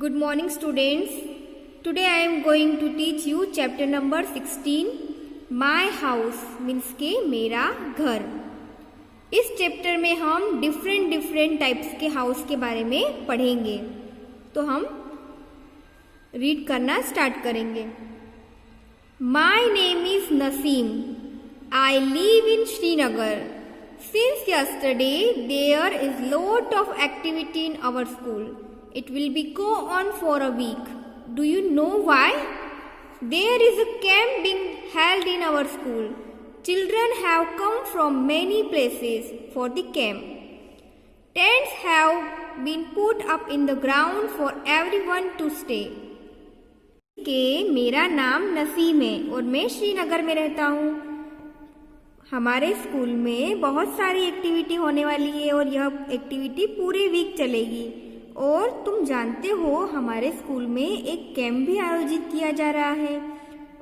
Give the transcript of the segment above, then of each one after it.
Good morning students. Today I am going to teach you chapter number 16 My house means के मेरा घर। इस chapter में हम डिफरेंट टाइप्स के हाउस के बारे में पढ़ेंगे। तो हम रीड करना स्टार्ट करेंगे। My name is Naseem. I live in Srinagar. Since yesterday there is lot of activity in our school. It will be go on for a week. Do you know why? There is a camp being held in our school. Children have come from many places for the camp. Tents have been put up in the ground for everyone to stay. के मेरा नाम नसीम है और मैं श्रीनगर में रहता हूँ। हमारे स्कूल में बहुत सारी एक्टिविटी होने वाली है और यह एक्टिविटी पूरे वीक चलेगी। और तुम जानते हो हमारे स्कूल में एक कैंप भी आयोजित किया जा रहा है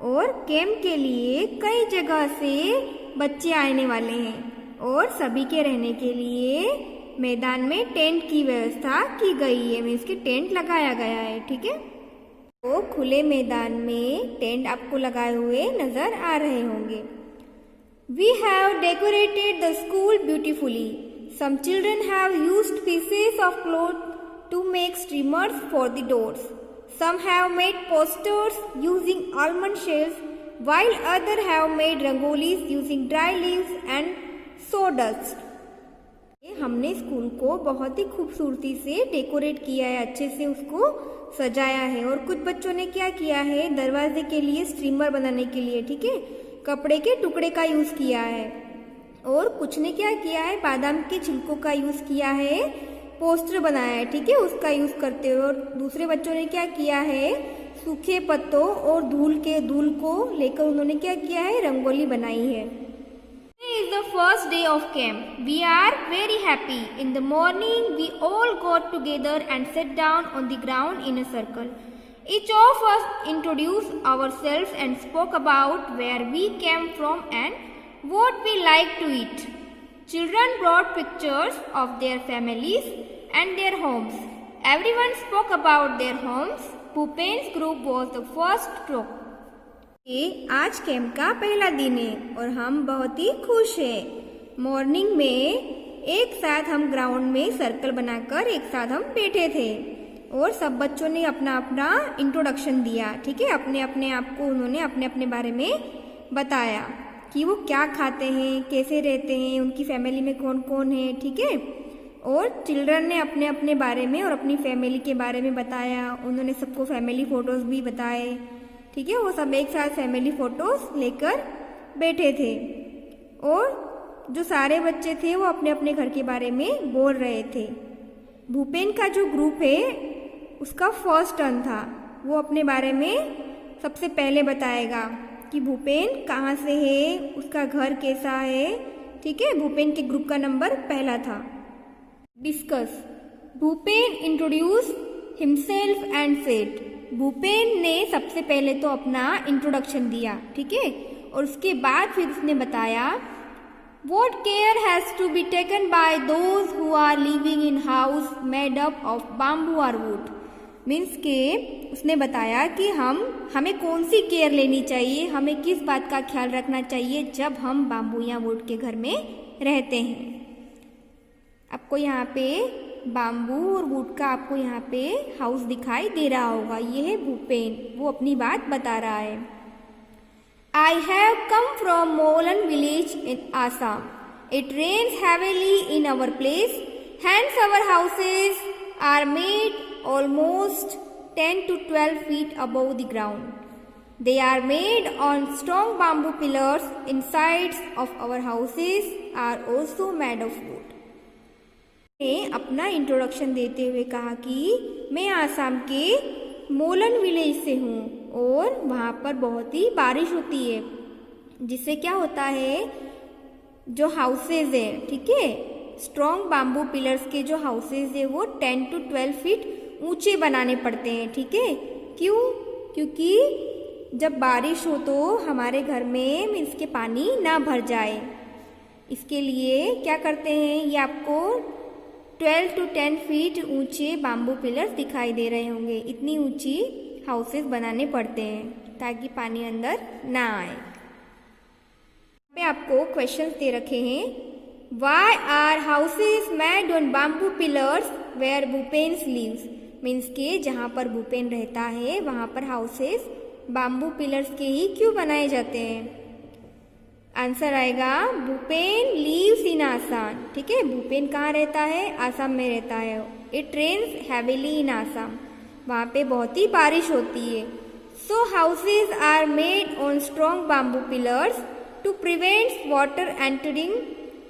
और कैंप के लिए कई जगह से बच्चे आने वाले हैं और सभी के रहने के लिए मैदान में टेंट की व्यवस्था की गई है। मीन्स कि टेंट लगाया गया है। ठीक है, तो खुले मैदान में टेंट आपको लगाए हुए नजर आ रहे होंगे। We have decorated the school beautifully. Some children have used pieces of cloth to make streamers for the doors. Some have made posters using almond shells, while others have made rangolis using dry leaves and sawdust. हमने school को बहुत ही खूबसूरती से decorate किया है, अच्छे से उसको सजाया है। और कुछ बच्चों ने क्या किया है, दरवाजे के लिए स्ट्रीमर बनाने के लिए, ठीक है, कपड़े के टुकड़े का यूज किया है। और कुछ ने क्या किया है, बादाम के छिलकों का यूज किया है, पोस्टर बनाया है, ठीक है, उसका यूज करते हुए। और दूसरे बच्चों ने क्या किया है, सूखे पत्तों और धूल को लेकर उन्होंने क्या किया है, रंगोली बनाई है। Today is the first day of camp. We are very happy. In the morning, we all got together and sat down on the ground in a circle. Each of us introduced ourselves and spoke about where we came from and what we like to eat. Children brought pictures of their families and their homes. Everyone spoke about their homes. Bhupen's group was the first group. ये आज camp का पहला दिन है और हम बहुत ही खुश हैं। मॉर्निंग में एक साथ हम ग्राउंड में सर्कल बनाकर एक साथ हम बैठे थे और सब बच्चों ने अपना अपना इंट्रोडक्शन दिया। ठीक है, अपने अपने आप को उन्होंने अपने अपने बारे में बताया कि वो क्या खाते हैं, कैसे रहते हैं, उनकी फैमिली में कौन कौन है। ठीक है, और चिल्ड्रन ने अपने अपने बारे में और अपनी फैमिली के बारे में बताया। उन्होंने सबको फैमिली फोटोज भी बताए। ठीक है, वो सब एक साथ फैमिली फोटोज लेकर बैठे थे और जो सारे बच्चे थे वो अपने अपने घर के बारे में बोल रहे थे। भूपेन का जो ग्रुप है उसका फर्स्ट टर्न था, वो अपने बारे में सबसे पहले बताएगा कि भूपेन कहाँ से है, उसका घर कैसा है। ठीक है, भूपेन के ग्रुप का नंबर पहला था। Discuss. Bhupen introduce himself and said. Bhupen ने सबसे पहले तो अपना इंट्रोडक्शन दिया, ठीक है, और उसके बाद फिर उसने बताया What care has to be taken by those who are living in house made up of bamboo or wood. Means के उसने बताया कि हमें कौन सी केयर लेनी चाहिए, हमें किस बात का ख्याल रखना चाहिए जब हम बाम्बू या वुड के घर में रहते हैं। आपको यहाँ पे बाम्बू और वुड का आपको यहाँ पे हाउस दिखाई दे रहा होगा। ये है भूपेन, वो अपनी बात बता रहा है। I have come from Molan village in Assam. It rains heavily in our place. Hence our houses are made almost 10 to 12 feet above the ground. They are made on strong bamboo pillars. Insides of our houses are also made of wood. ने अपना introduction देते हुए कहा कि मैं आसाम के मोलन village से हूँ और वहाँ पर बहुत ही बारिश होती है, जिससे क्या होता है, जो हाउसेज है, ठीक है, स्ट्रॉन्ग बाम्बू पिलर्स के जो हाउसेज है वो 10 to 12 फीट ऊंचे बनाने पड़ते हैं। ठीक है, क्यों? क्योंकि जब बारिश हो तो हमारे घर में मीन्स के पानी ना भर जाए। इसके लिए क्या करते हैं, ये आपको 12 to 10 फीट ऊंचे बाम्बू पिलर्स दिखाई दे रहे होंगे। इतनी ऊंची हाउसेस बनाने पड़ते हैं ताकि पानी अंदर ना आए। पे आपको क्वेश्चंस दे रखे हैं। Why are houses made on bamboo pillars where Bhupen lives? Means के जहाँ पर भूपेन रहता है वहाँ पर हाउसेस बाम्बू पिलर्स के ही क्यों बनाए जाते हैं? आंसर आएगा भूपेन लीव्स इन आसाम। ठीक है, भूपेन कहाँ रहता है? आसाम में रहता है। It rains heavily in Assam, वहाँ पे बहुत ही बारिश होती है। So houses are made on strong bamboo pillars to prevent water entering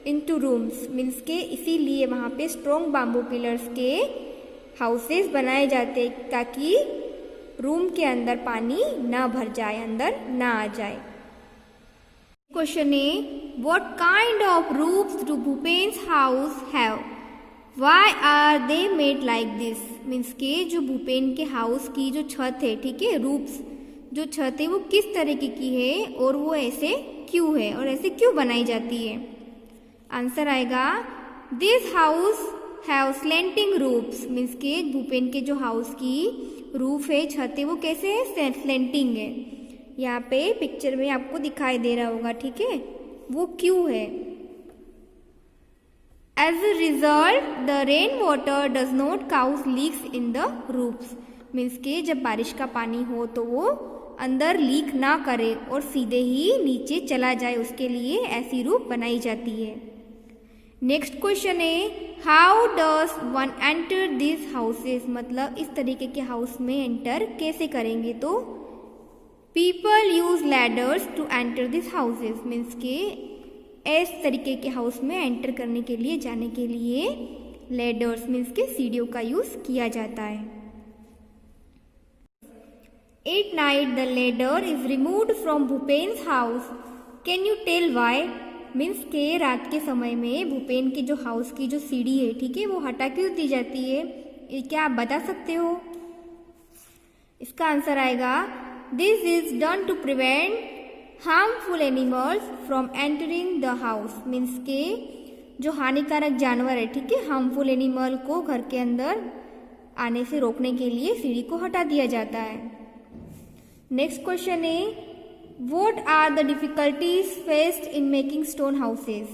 into rooms. Means के इसीलिए वहाँ पे स्ट्रॉन्ग बाम्बू पिलर्स के हाउसेस बनाए जाते ताकि रूम के अंदर पानी ना भर जाए, अंदर ना आ जाए। क्वेश्चन है what kind of roofs do Bhupen's house have? Why are they made like this? Means के जो भूपेन के हाउस की जो छत है, ठीक है, रूफ्स जो छत है वो किस तरीके की है और वो ऐसे क्यों है और ऐसे क्यों बनाई जाती है? आंसर आएगा this house have slanting roofs. Means के भूपेन के जो हाउस की रूफ है, छत है, वो कैसे है? स्लेंटिंग है। यहाँ पे पिक्चर में आपको दिखाई दे रहा होगा, ठीक है, वो क्यों है? As a result the rain water does not cause leaks in the roofs. Means के जब बारिश का पानी हो तो वो अंदर लीक ना करे और सीधे ही नीचे चला जाए, उसके लिए ऐसी रूफ बनाई जाती है। नेक्स्ट क्वेश्चन है how does one enter this houses? मतलब इस तरीके के हाउस में एंटर कैसे करेंगे? तो people use ladders to enter this houses. Means के इस तरीके के हाउस में एंटर करने के लिए, जाने के लिए लैडर्स मीन्स के सीढ़ियों का यूज किया जाता है। At night the ladder is removed from Bhupen's house. Can you tell why? Means के रात के समय में भूपेन के जो हाउस की जो सीढ़ी है, ठीक है, वो हटा क्यों दी जाती है? ये क्या आप बता सकते हो? इसका आंसर आएगा this is done to prevent harmful animals from entering the house. Means के जो हानिकारक जानवर है, ठीक है, हार्मफुल एनिमल को घर के अंदर आने से रोकने के लिए सीढ़ी को हटा दिया जाता है। नेक्स्ट क्वेश्चन है What are the difficulties faced in making stone houses?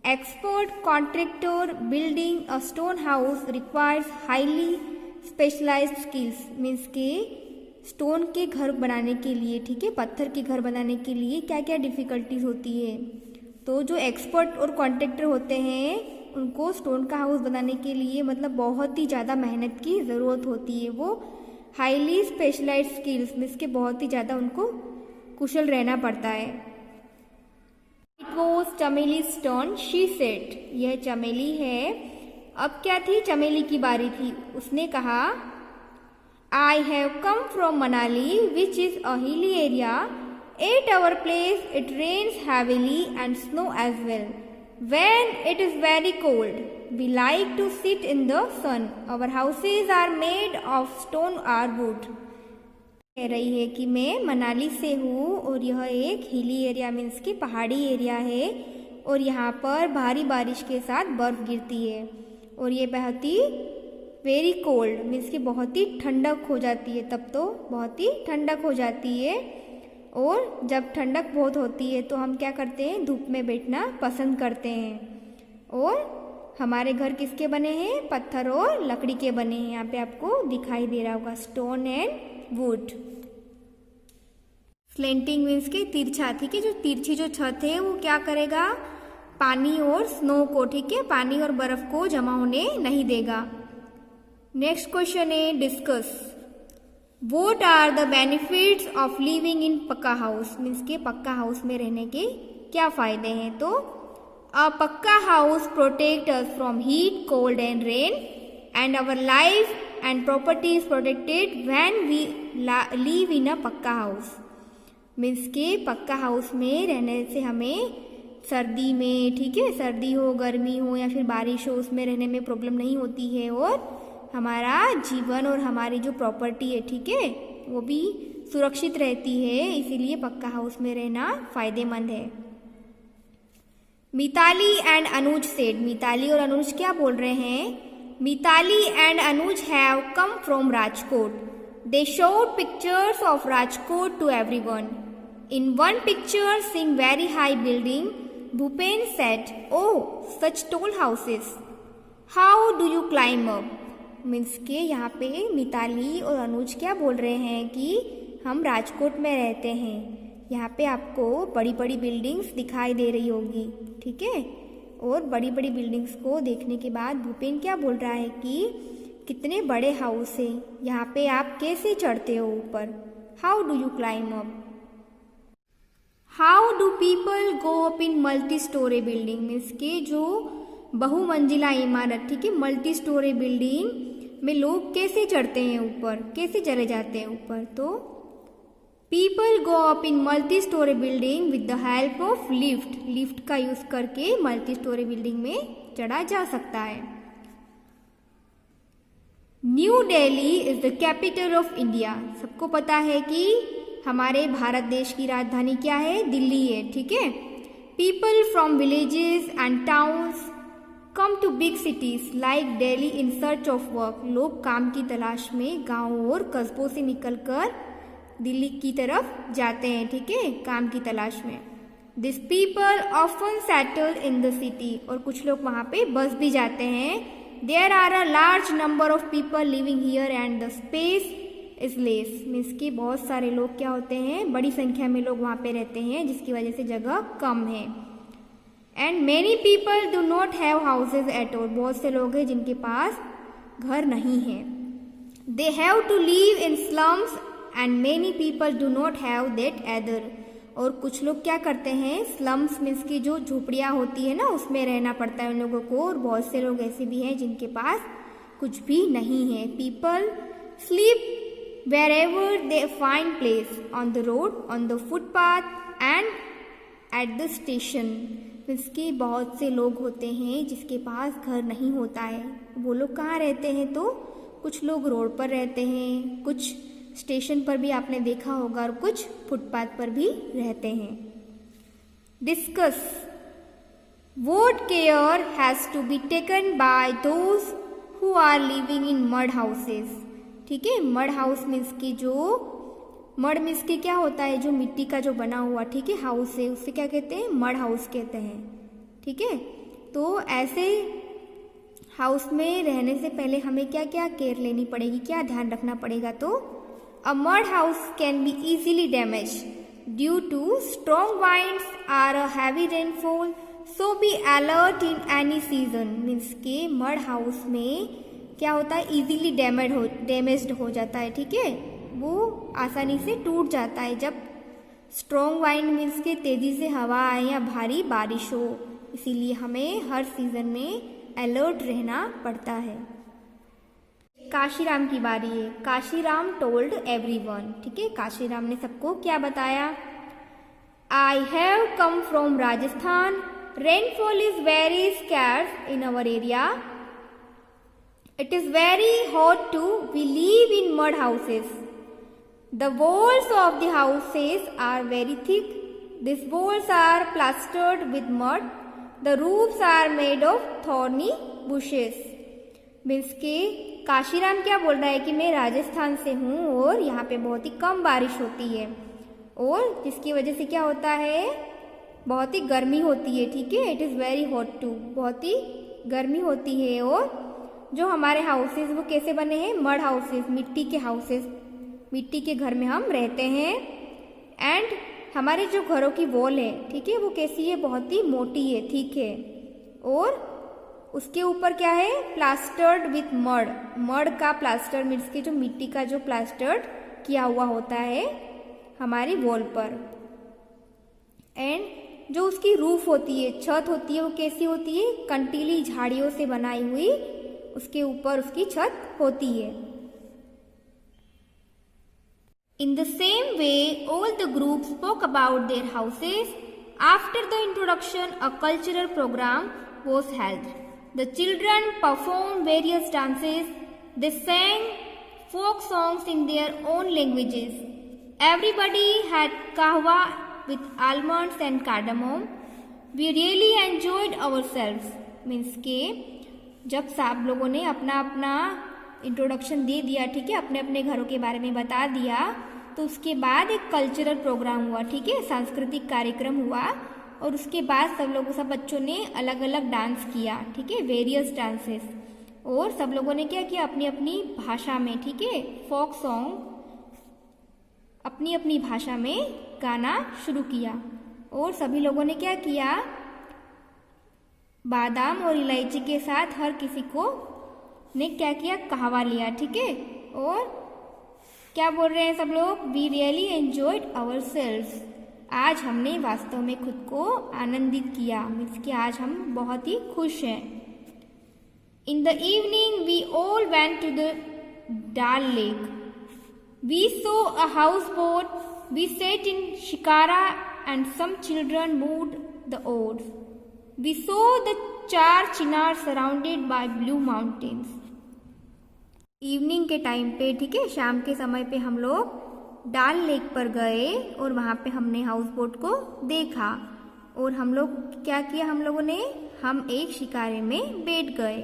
Expert contractor building a stone house requires highly specialized skills. Means के स्टोन के घर बनाने के लिए, ठीक है, पत्थर के घर बनाने के लिए क्या क्या डिफ़िकल्टीज होती है? तो जो एक्सपर्ट और कॉन्ट्रैक्टर होते हैं उनको स्टोन का हाउस बनाने के लिए मतलब बहुत ही ज़्यादा मेहनत की ज़रूरत होती है। वो हाईली स्पेशलाइज्ड स्किल्स मीन्स के बहुत ही ज़्यादा उनको कुशल रहना पड़ता है। इट वॉज चमेली स्टोन शी सेड। यह चमेली है। अब क्या थी? चमेली की बारी थी। उसने कहा I have come from Manali which is a hilly area. At our place it rains heavily and snow as well. When it is very cold we like to sit in the sun. Our houses are made of stone or wood. कह रही है कि मैं मनाली से हूँ और यह एक हिली एरिया मीन्स की पहाड़ी एरिया है और यहाँ पर भारी बारिश के साथ बर्फ़ गिरती है और ये बहुत ही वेरी कोल्ड मीन्स की बहुत ही ठंडक हो जाती है। तब तो बहुत ही ठंडक हो जाती है और जब ठंडक बहुत होती है तो हम क्या करते हैं? धूप में बैठना पसंद करते हैं। और हमारे घर किसके बने हैं? पत्थर और लकड़ी के बने हैं। यहाँ पे आपको दिखाई दे रहा होगा stone and would. Slanting means के तिरछा, ठीक है, जो तिरछी जो छत है वो क्या करेगा? पानी और स्नो को, ठीक है, पानी और बर्फ को जमा होने नहीं देगा। नेक्स्ट क्वेश्चन है discuss what are the benefits of living in pucca house. Means के पक्का हाउस में रहने के क्या फायदे हैं? तो a pucca house protect us from heat, cold and rain and our life and property is protected when we live in a पक्का हाउस। मीन्स के पक्का हाउस में रहने से हमें सर्दी में, ठीक है, सर्दी हो, गर्मी हो या फिर बारिश हो, उसमें रहने में प्रॉब्लम नहीं होती है और हमारा जीवन और हमारी जो प्रॉपर्टी है, ठीक है, वो भी सुरक्षित रहती है। इसीलिए पक्का हाउस में रहना फ़ायदेमंद है। मिताली एंड अनुज सेड, मिताली और अनुज क्या बोल रहे हैं? Mitali and Anuj have come from Rajkot. They showed pictures of Rajkot to everyone. In one picture seeing very high building, Bhupen said, "Oh, such tall houses. How do you climb up?" Means के यहाँ पे मिताली और अनुज क्या बोल रहे हैं कि हम राजकोट में रहते हैं, यहाँ पे आपको बड़ी बड़ी बिल्डिंग्स दिखाई दे रही होगी, ठीक है। और बड़ी बड़ी बिल्डिंग्स को देखने के बाद भूपेन क्या बोल रहा है कि कितने बड़े हाउस है, यहाँ पे आप कैसे चढ़ते हो ऊपर? How do you climb up? How do people go up in multi storey building? Means के जो बहुमंजिला इमारत, ठीक है, मल्टी स्टोरी बिल्डिंग में लोग कैसे चढ़ते हैं ऊपर, कैसे चले जाते हैं ऊपर? तो people go up in multi storey building with the help of lift. Lift का यूज करके मल्टी स्टोरी बिल्डिंग में चढ़ा जा सकता है. New Delhi is the capital of India. सबको पता है कि हमारे भारत देश की राजधानी क्या है? दिल्ली है, ठीक है। People from villages and towns come to big cities like Delhi in search of work. लोग काम की तलाश में गांवों और कस्बों से निकलकर दिल्ली की तरफ जाते हैं, ठीक है, काम की तलाश में. This people often settle in the city. और कुछ लोग वहाँ पे बस भी जाते हैं. There are a large number of people living here and the space is less. Means कि बहुत सारे लोग क्या होते हैं, बड़ी संख्या में लोग वहाँ पे रहते हैं, जिसकी वजह से जगह कम है. And many people do not have houses at all. बहुत से लोग हैं जिनके पास घर नहीं है. They have to live in slums and many people do not have that either. और कुछ लोग क्या करते हैं, स्लम्स मीन्स की जो झोपड़ियाँ होती है ना, उसमें रहना पड़ता है उन लोगों को. और बहुत से लोग ऐसे भी हैं जिनके पास कुछ भी नहीं है. People sleep wherever they find place, on the road, on the footpath and at the station. इसके बहुत से लोग होते हैं जिसके पास घर नहीं होता है. वो लोग कहाँ रहते हैं? तो कुछ लोग रोड पर रहते हैं, कुछ स्टेशन पर भी आपने देखा होगा, और कुछ फुटपाथ पर भी रहते हैं. Discuss. What care has to be taken by those who are living in mud houses. ठीक है, मड हाउस मीन्स की जो मड मीन्स की क्या होता है, जो मिट्टी का जो बना हुआ, ठीक है, हाउस है, उससे क्या कहते हैं? मड हाउस कहते हैं, ठीक है. तो ऐसे हाउस में रहने से पहले हमें क्या क्या केयर लेनी पड़ेगी, क्या ध्यान रखना पड़ेगा? तो a mud house can be easily damaged due to strong winds or a heavy rainfall, so be alert in any season. Means के मड हाउस में क्या होता है, इजीली डैमेज्ड हो जाता है, ठीक है, वो आसानी से टूट जाता है जब स्ट्रॉन्ग वाइंड मीन्स के तेजी से हवा आए या भारी बारिश हो. इसीलिए हमें हर सीजन में अलर्ट रहना पड़ता है. काशीराम की बारी है. Kashiram told everyone. ठीक है, काशीराम ने सबको क्या बताया? आई have come from Rajasthan. Rainfall is very scarce in our area. It is very hot too. We live in mud houses. The walls of the houses are very thick. These walls are plastered with mud. The roofs are made of thorny bushes. Means के काशीराम क्या बोल रहा है कि मैं राजस्थान से हूँ और यहाँ पे बहुत ही कम बारिश होती है, और जिसकी वजह से क्या होता है, बहुत ही गर्मी होती है. ठीक है, it is very hot too. बहुत ही गर्मी होती है. और जो हमारे हाउसेस वो कैसे बने हैं? मड हाउसेस, मिट्टी के हाउसेस, मिट्टी के घर में हम रहते हैं. एंड हमारे जो घरों की वॉल है, ठीक है, वो कैसी है? बहुत ही मोटी है, ठीक है. और उसके ऊपर क्या है? Plastered with mud. मड का प्लास्टर मीन्स के जो मिट्टी का जो प्लास्टर्ड किया हुआ होता है हमारी वॉल पर. एंड जो उसकी रूफ होती है, छत होती है, वो कैसी होती है? कंटीली झाड़ियों से बनाई हुई उसके ऊपर उसकी छत होती है. In the same way, all the groups spoke about their houses. After the introduction, a cultural program was held. The children performed various dances. They sang folk songs in their own languages. Everybody had kahwa with almonds and cardamom. We really enjoyed ourselves means के जब सब लोगों ने अपना अपना introduction दे दिया, ठीक है, अपने अपने घरों के बारे में बता दिया, तो उसके बाद एक कल्चरल प्रोग्राम हुआ, ठीक है, सांस्कृतिक कार्यक्रम हुआ और उसके बाद सब बच्चों ने अलग अलग डांस किया, ठीक है, वेरियस डांसेस, और सब लोगों ने क्या किया अपनी अपनी भाषा में, ठीक है, फोक सॉन्ग अपनी अपनी भाषा में गाना शुरू किया। और सभी लोगों ने क्या किया, बादाम और इलायची के साथ हर किसी को ने क्या किया, कहवा लिया, ठीक है, और क्या बोल रहे हैं सब लोग, we really enjoyed ourselves, आज हमने वास्तव में खुद को आनंदित किया, मीन्स कि आज हम बहुत ही खुश हैं। In the evening we all went to the Dal lake, we saw a houseboat, we set in shikara and some children moved the oars, we saw the 4 chinar surrounded by blue mountains. Evening के time पे, ठीक है, शाम के समय पे हम लोग डाल लेक पर गए और वहाँ पे हमने हाउस बोट को देखा और हम लोग क्या किया, हम एक शिकारे में बैठ गए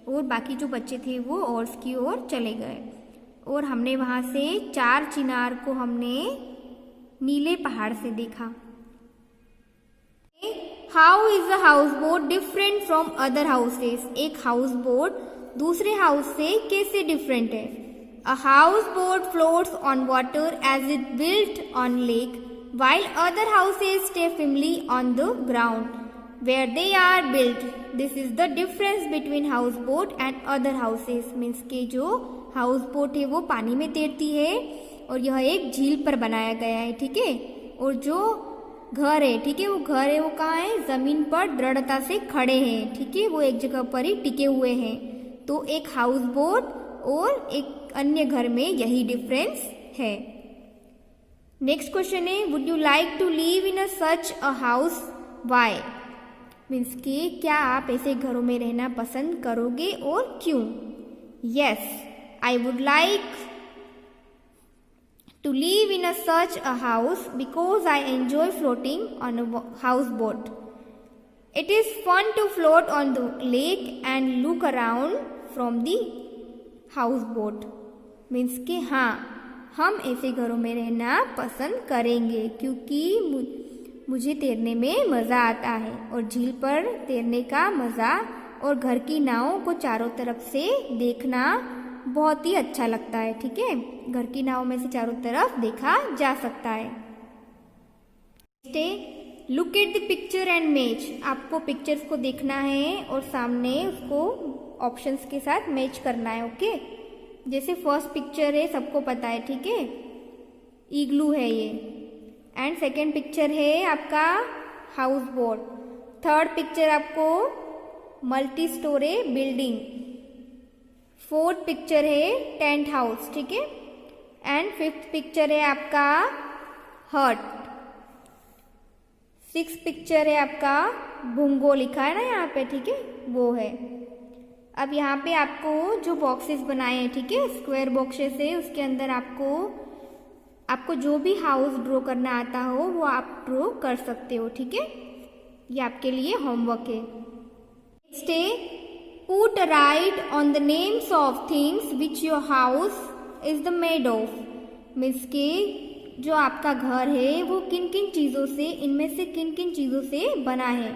और बाकी जो बच्चे थे वो ओर्स की ओर चले गए और हमने वहाँ से 4 चिनार को हमने नीले पहाड़ से देखा। How is a houseboat different from other houses, एक हाउस बोट दूसरे हाउस से कैसे डिफरेंट है। A houseboat floats on water as it built on lake, while other houses stay firmly on the ground where they are built. This is the difference between houseboat and other houses. Means के जो house boat है वो पानी में तैरती है और यह एक झील पर बनाया गया है, ठीक है, और जो घर है, ठीक है, वो कहाँ है, जमीन पर दृढ़ता से खड़े हैं, ठीक है, वो एक जगह पर ही टिके हुए हैं। तो एक हाउस बोट और एक अन्य घर में यही डिफरेंस है। नेक्स्ट क्वेश्चन है, would you like to live in a such a house, why, means कि क्या आप ऐसे घरों में रहना पसंद करोगे और क्यों। Yes, I would like to live in a such a house because I enjoy floating on a houseboat. It is fun to float on the lake and look around from the houseboat. Means कि हाँ, हम ऐसे घरों में रहना पसंद करेंगे क्योंकि मुझे तैरने में मज़ा आता है और झील पर तैरने का मज़ा और घर की नावों को चारों तरफ से देखना बहुत ही अच्छा लगता है, ठीक है, घर की नाव में से चारों तरफ देखा जा सकता है। Look at the picture and match, आपको पिक्चर्स को देखना है और सामने उसको ऑप्शंस के साथ मैच करना है, ओके। जैसे फर्स्ट पिक्चर है, सबको पता है, ठीक है, इग्लू है ये, एंड सेकेंड पिक्चर है आपका हाउस बोट, थर्ड पिक्चर आपको multi storey building, fourth picture है टेंट हाउस, ठीक है, एंड फिफ्थ पिक्चर है आपका हट, सिक्स पिक्चर है आपका भुंगो, लिखा है ना यहाँ पे, ठीक है, वो है। अब यहाँ पे आपको जो बॉक्सेस बनाए हैं, ठीक है, स्क्वायर बॉक्सेस है, उसके अंदर आपको जो भी हाउस ड्रॉ करना आता हो वो आप ड्रॉ कर सकते हो, ठीक है, ये आपके लिए होमवर्क है। नेक्स्ट है, put right on the names of things which your house is the made of, means के जो आपका घर है वो किन किन चीज़ों से, इनमें से किन किन चीज़ों से बना है,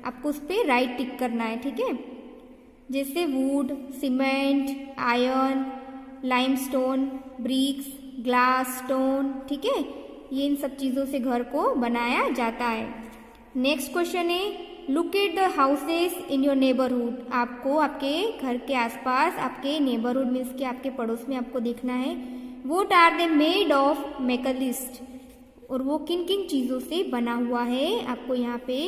आपको उस पर राइट टिक करना है, ठीक है, जैसे wood, cement, iron, limestone, bricks, glass, stone, ठीक है, ये इन सब चीज़ों से घर को बनाया जाता है। नेक्स्ट क्वेश्चन है, look at the houses in your neighbourhood, आपको आपके घर के आसपास, आपके नेबरहुड मीन्स के आपके पड़ोस में आपको देखना है, what are they made of, make a list, और वो किन किन चीज़ों से बना हुआ है, आपको यहाँ पे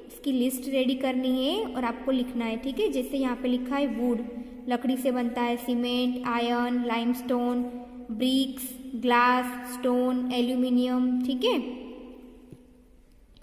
उसकी लिस्ट रेडी करनी है और आपको लिखना है, ठीक है, जैसे यहाँ पे लिखा है वुड, लकड़ी से बनता है, cement, iron, limestone, bricks, glass, stone, aluminium, ठीक है,